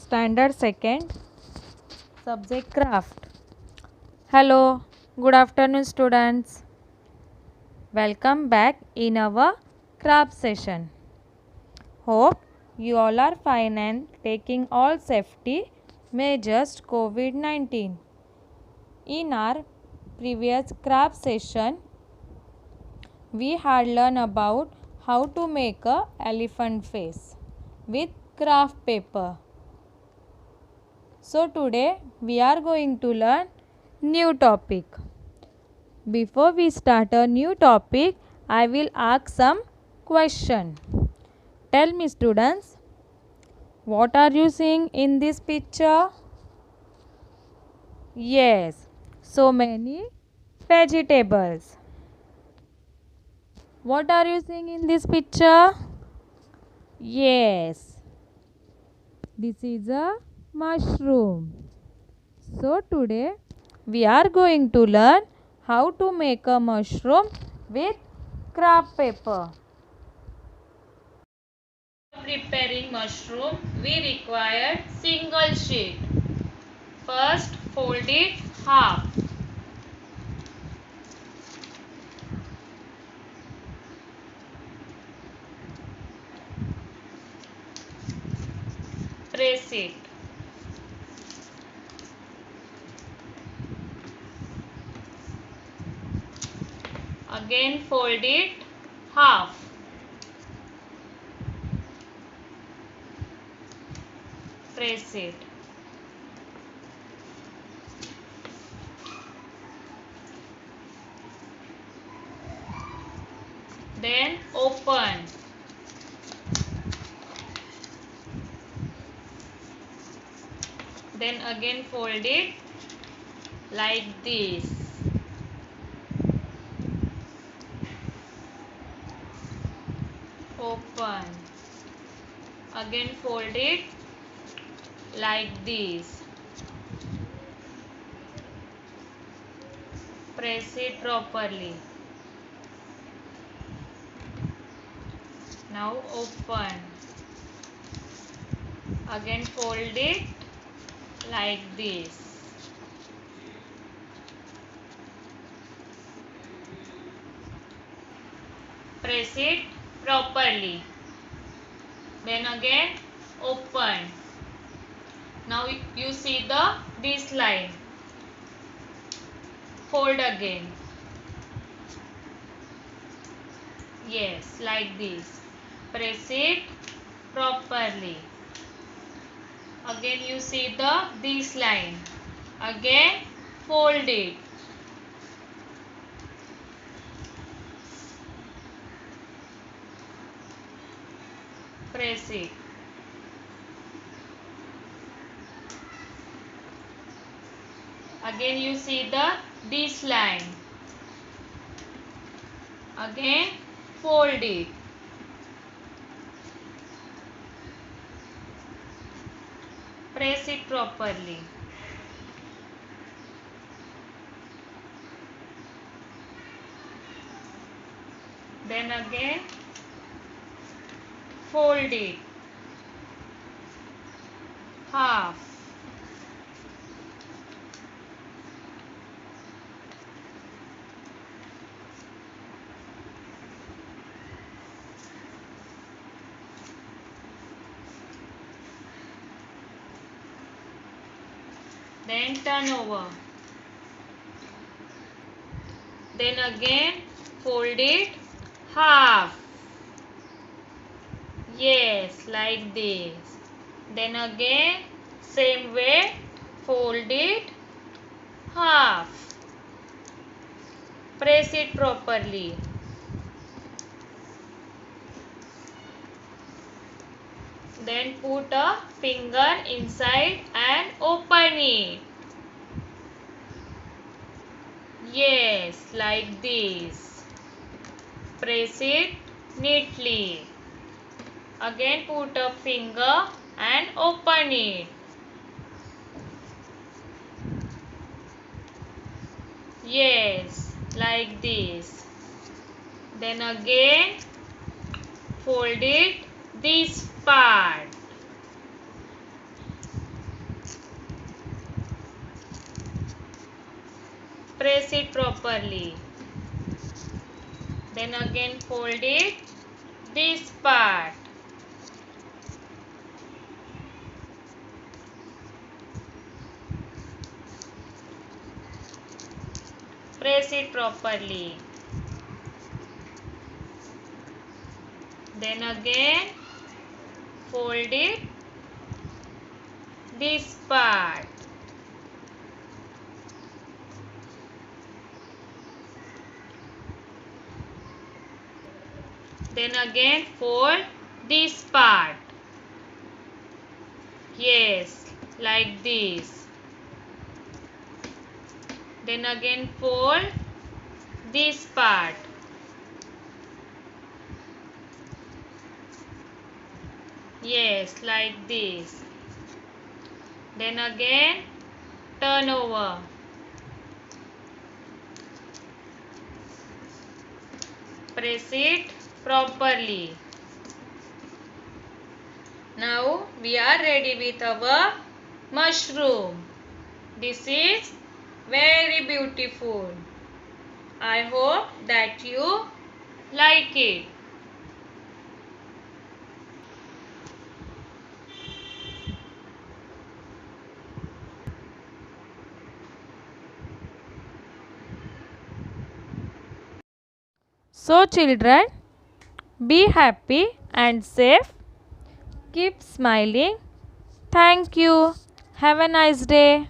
Standard 2nd, subject craft. Hello, good afternoon students. Welcome back in our craft session. Hope you all are fine and taking all safety measures COVID-19. In our previous craft session, we had learned about how to make a elephant face with craft paper. So today we are going to learn new topic. Before we start a new topic, I will ask some question. Tell me students, what are you seeing in this picture? Yes, so many vegetables. What are you seeing in this picture? Yes, this is a mushroom. So today we are going to learn how to make a mushroom with craft paper. Preparing mushroom, we require single sheet. First fold it half. Press it. Again fold it half. Press it. Then open. Then again fold it like this. Open. Again fold it like this. Press it properly. Now open. Again fold it like this. Press it properly. Then again open. Now you see this line. Fold again. Yes, like this. Press it properly. Again you see this line. Again fold it. Press it. Again you see this line. Again fold it. Press it properly. Then again fold it half. Then turn over. Then again fold it half. Yes, like this. Then again same way fold it half. Press it properly. Then put a finger inside and open it. Yes, like this. Press it neatly. Again put a finger and open it. Yes, like this. Then again fold it this part. Press it properly. Then again fold it this part. Press it properly. Then again fold it this part. Then again fold this part. Yes, like this. Then again fold this part. Yes, like this. Then again turn over. Press it properly. Now we are ready with our mushroom. This is very beautiful. I hope that you like it. So children, be happy and safe. Keep smiling. Thank you. Have a nice day.